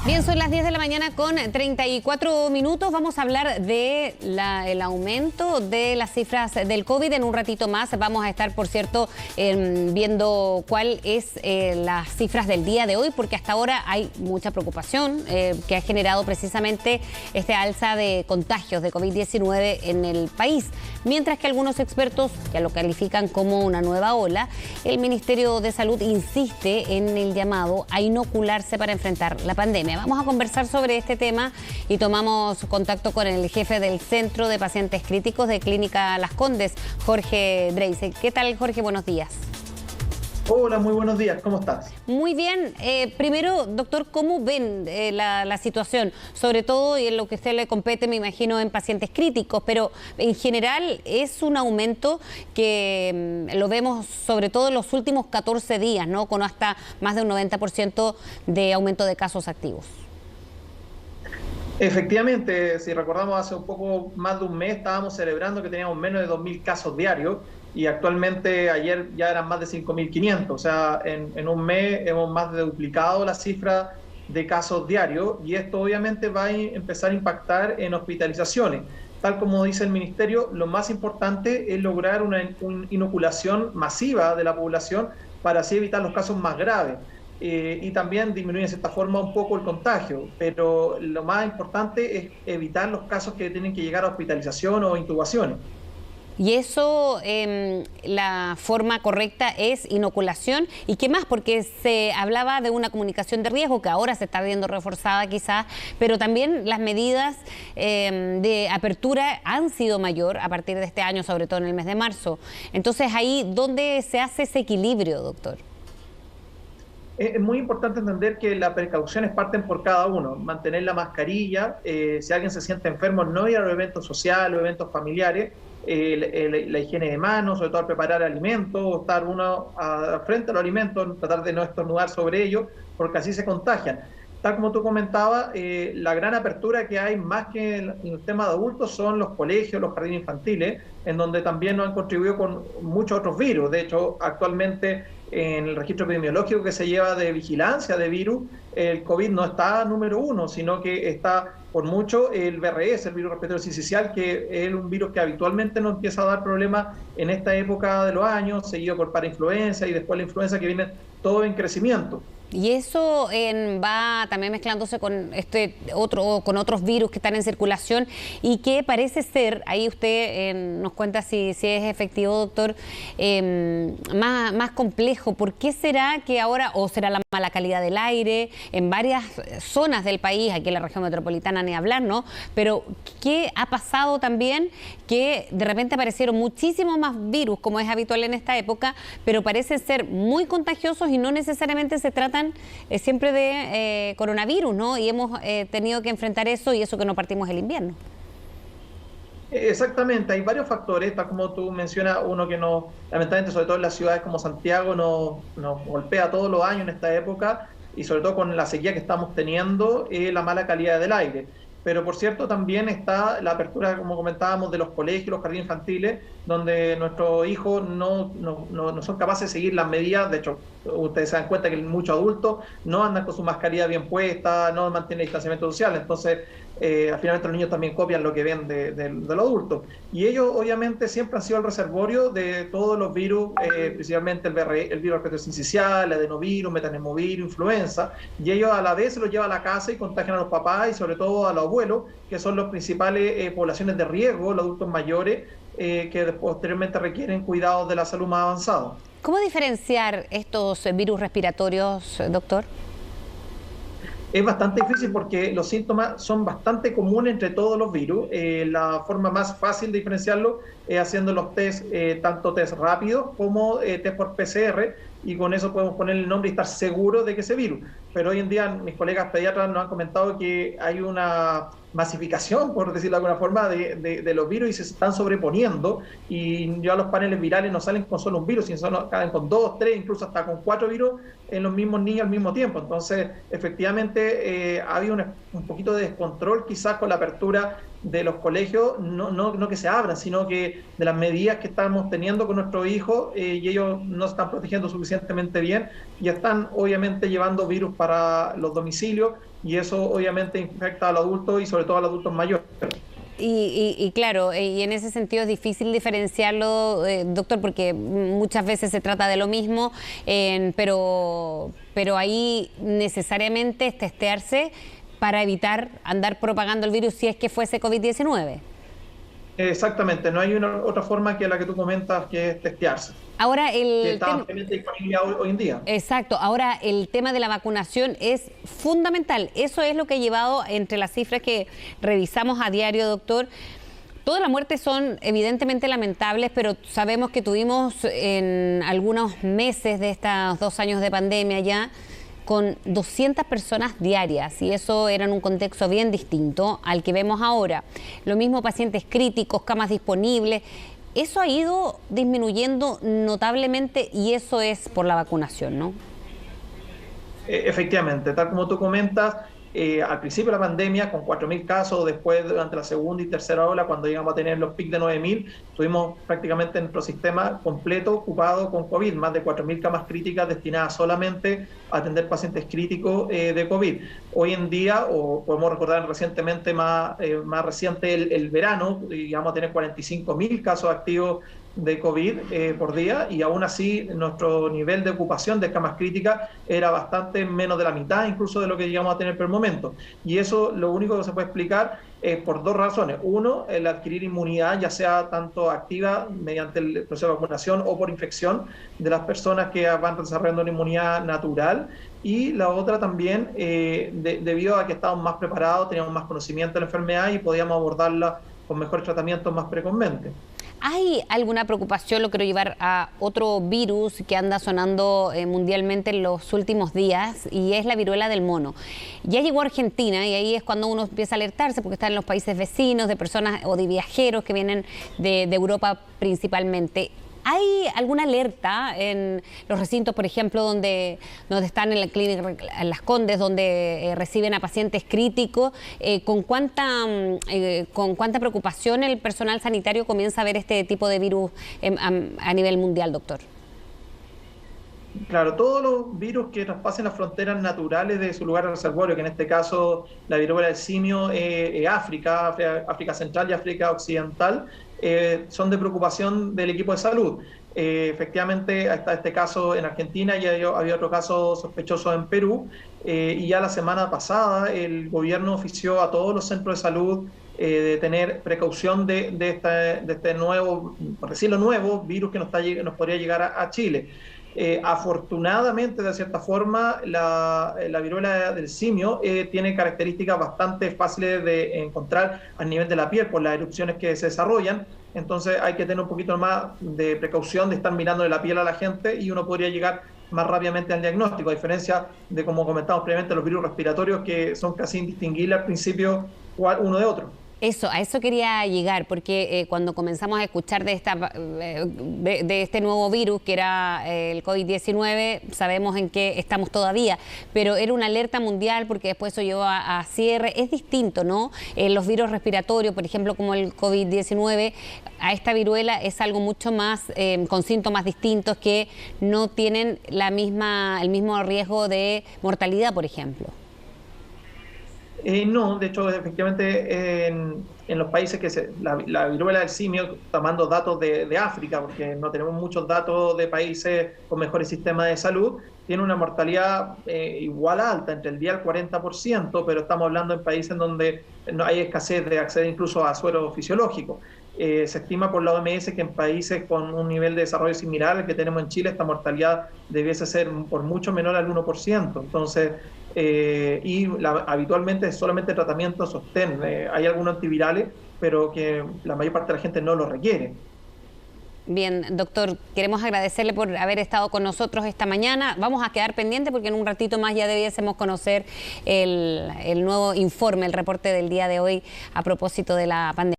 Bien, son las 10 de la mañana con 34 minutos. Vamos a hablar de el aumento de las cifras del COVID. En un ratito más vamos a estar, por cierto, viendo cuál es las cifras del día de hoy, porque hasta ahora hay mucha preocupación que ha generado precisamente este alza de contagios de COVID-19 en el país. Mientras que algunos expertos ya lo califican como una nueva ola, el Ministerio de Salud insiste en el llamado a inocularse para enfrentar la pandemia. Vamos a conversar sobre este tema y tomamos contacto con el jefe del Centro de Pacientes Críticos de Clínica Las Condes, Jorge Dreise. ¿Qué tal, Jorge? Buenos días. Hola, muy buenos días. ¿Cómo estás? Muy bien. Primero, doctor, ¿cómo ven la situación? Sobre todo, y en lo que a usted le compete, me imagino, en pacientes críticos, pero en general es un aumento que lo vemos sobre todo en los últimos 14 días, ¿no? Con hasta más de un 90% de aumento de casos activos. Efectivamente, si recordamos, hace un poco más de un mes estábamos celebrando que teníamos menos de 2.000 casos diarios y actualmente ayer ya eran más de 5.500. O sea, en un mes hemos más de duplicado la cifra de casos diarios y esto obviamente va a empezar a impactar en hospitalizaciones. Tal como dice el Ministerio, lo más importante es lograr una inoculación masiva de la población para así evitar los casos más graves. Y también disminuir de cierta forma un poco el contagio, pero lo más importante es evitar los casos que tienen que llegar a hospitalización o intubaciones. Y eso, la forma correcta es inoculación. ¿Y qué más? Porque se hablaba de una comunicación de riesgo que ahora se está viendo reforzada quizás, pero también las medidas de apertura han sido mayor a partir de este año, sobre todo en el mes de marzo. Entonces, ahí, ¿dónde se hace ese equilibrio, doctor? Es muy importante entender que las precauciones parten por cada uno. Mantener la mascarilla, si alguien se siente enfermo, no ir a los eventos sociales o eventos familiares, la higiene de manos, sobre todo al preparar alimentos, estar uno frente a los alimentos, tratar de no estornudar sobre ellos, porque así se contagian. Tal como tú comentabas, la gran apertura que hay más que en el tema de adultos son los colegios, los jardines infantiles, en donde también nos han contribuido con muchos otros virus. De hecho, actualmente en el registro epidemiológico que se lleva de vigilancia de virus, el COVID no está número 1, sino que está por mucho el VRS, el virus respiratorio sincicial, que es un virus que habitualmente nos empieza a dar problemas en esta época de los años, seguido por parainfluenza y después la influenza, que viene todo en crecimiento. Y eso va también mezclándose con con otros virus que están en circulación y que parece ser, ahí usted nos cuenta si es efectivo, doctor, más complejo. ¿Por qué será que ahora, o será la mala calidad del aire en varias zonas del país, aquí en la región metropolitana ni hablar, ¿no? Pero ¿qué ha pasado también? Que de repente aparecieron muchísimos más virus, como es habitual en esta época, pero parecen ser muy contagiosos y no necesariamente se tratan siempre de coronavirus, ¿no? Y hemos tenido que enfrentar eso, y eso que no partimos el invierno. Exactamente, hay varios factores, tal como tú mencionas, uno que lamentablemente, sobre todo en las ciudades como Santiago, nos golpea todos los años en esta época, y sobre todo con la sequía que estamos teniendo, la mala calidad del aire. Pero por cierto también está la apertura, como comentábamos, de los colegios, los jardines infantiles, donde nuestros hijos no son capaces de seguir las medidas. De hecho, ustedes se dan cuenta que muchos adultos no andan con su mascarilla bien puesta, no mantienen el distanciamiento social. Entonces, finalmente los niños también copian lo que ven de los adultos. Y ellos obviamente siempre han sido el reservorio de todos los virus, principalmente el virus respiratorio sincicial, el adenovirus, metanemovirus, influenza, y ellos a la vez se los llevan a la casa y contagian a los papás y sobre todo a los abuelos, que son las principales poblaciones de riesgo, los adultos mayores, que posteriormente requieren cuidados de la salud más avanzados. ¿Cómo diferenciar estos virus respiratorios, doctor? Es bastante difícil porque los síntomas son bastante comunes entre todos los virus. La forma más fácil de diferenciarlo es haciendo los test, tanto test rápidos como test por PCR, y con eso podemos poner el nombre y estar seguros de que ese virus. Pero hoy en día mis colegas pediatras nos han comentado que hay una masificación, por decirlo de alguna forma, de los virus, y se están sobreponiendo, y ya los paneles virales no salen con solo un virus, sino caen con 2, 3, incluso hasta con 4 virus en los mismos niños al mismo tiempo. Entonces, efectivamente, ha habido un poquito de descontrol quizás con la apertura de los colegios, no que se abran, sino que de las medidas que estamos teniendo con nuestros hijos, y ellos no se están protegiendo suficientemente bien y están obviamente llevando virus para los domicilios, y eso obviamente infecta al adulto y sobre todo a los adultos mayores. Y claro, y en ese sentido es difícil diferenciarlo, doctor, porque muchas veces se trata de lo mismo, pero ahí necesariamente es testearse para evitar andar propagando el virus si es que fuese COVID-19. Exactamente, no hay otra forma que la que tú comentas, que es testearse. Ahora que está ampliamente disponible hoy en día. Exacto, ahora el tema de la vacunación es fundamental. Eso es lo que ha llevado, entre las cifras que revisamos a diario, doctor. Todas las muertes son evidentemente lamentables, pero sabemos que tuvimos en algunos meses de estos 2 años de pandemia ya con 200 personas diarias, y eso era en un contexto bien distinto al que vemos ahora. Lo mismo pacientes críticos, camas disponibles. Eso ha ido disminuyendo notablemente, y eso es por la vacunación, ¿no? Efectivamente, tal como tú comentas, al principio de la pandemia, con 4.000 casos, después durante la segunda y tercera ola, cuando llegamos a tener los picos de 9.000, tuvimos prácticamente nuestro sistema completo ocupado con COVID, más de 4.000 camas críticas destinadas solamente a atender pacientes críticos de COVID. Hoy en día, o podemos recordar recientemente, más reciente el verano, llegamos a tener 45.000 casos activos de COVID por día, y aún así nuestro nivel de ocupación de camas críticas era bastante menos de la mitad incluso de lo que llegamos a tener por el momento. Y eso lo único que se puede explicar es por 2 razones. Uno, el adquirir inmunidad, ya sea tanto activa mediante el proceso de vacunación o por infección de las personas que van desarrollando una inmunidad natural. Y la otra también, debido a que estábamos más preparados, teníamos más conocimiento de la enfermedad y podíamos abordarla con mejores tratamientos más precozmente. ¿Hay alguna preocupación? Lo quiero llevar a otro virus que anda sonando mundialmente en los últimos días, y es la viruela del mono. Ya llegó a Argentina, y ahí es cuando uno empieza a alertarse, porque está en los países vecinos, de personas o de viajeros que vienen de Europa principalmente. ¿Hay alguna alerta en los recintos, por ejemplo, donde están en la clínica, en Las Condes, donde reciben a pacientes críticos? ¿Con cuánta preocupación el personal sanitario comienza a ver este tipo de virus a nivel mundial, doctor? Claro, todos los virus que traspasen las fronteras naturales de su lugar reservorio, que en este caso la viruela del simio, África Central y África Occidental, son de preocupación del equipo de salud. Efectivamente, está este caso en Argentina, y había otro caso sospechoso en Perú, y ya la semana pasada el gobierno ofició a todos los centros de salud de tener precaución de este nuevo, por decirlo nuevo, virus que nos podría llegar a Chile. Afortunadamente, de cierta forma, la viruela del simio tiene características bastante fáciles de encontrar a nivel de la piel por las erupciones que se desarrollan. Entonces hay que tener un poquito más de precaución de estar mirando la piel a la gente, y uno podría llegar más rápidamente al diagnóstico, a diferencia de, como comentamos previamente, los virus respiratorios, que son casi indistinguibles al principio uno de otro. A eso quería llegar, porque cuando comenzamos a escuchar de este nuevo virus, que era el COVID-19, sabemos en qué estamos todavía, pero era una alerta mundial porque después eso llevó a cierre. Es distinto, ¿no? Los virus respiratorios, por ejemplo, como el COVID-19, a esta viruela es algo mucho más, con síntomas distintos, que no tienen el mismo riesgo de mortalidad, por ejemplo. No, de hecho, efectivamente, en los países que la viruela del simio, tomando datos de África, porque no tenemos muchos datos de países con mejores sistemas de salud, tiene una mortalidad igual alta, entre el 10 al 40%, pero estamos hablando en países donde no hay escasez de acceder incluso a suero fisiológico. Se estima por la OMS que en países con un nivel de desarrollo similar al que tenemos en Chile, esta mortalidad debiese ser por mucho menor al 1%. Entonces, habitualmente es solamente tratamiento sostén. Hay algunos antivirales, pero que la mayor parte de la gente no lo requiere. Bien, doctor, queremos agradecerle por haber estado con nosotros esta mañana. Vamos a quedar pendientes porque en un ratito más ya debiésemos conocer el nuevo informe, el reporte del día de hoy a propósito de la pandemia.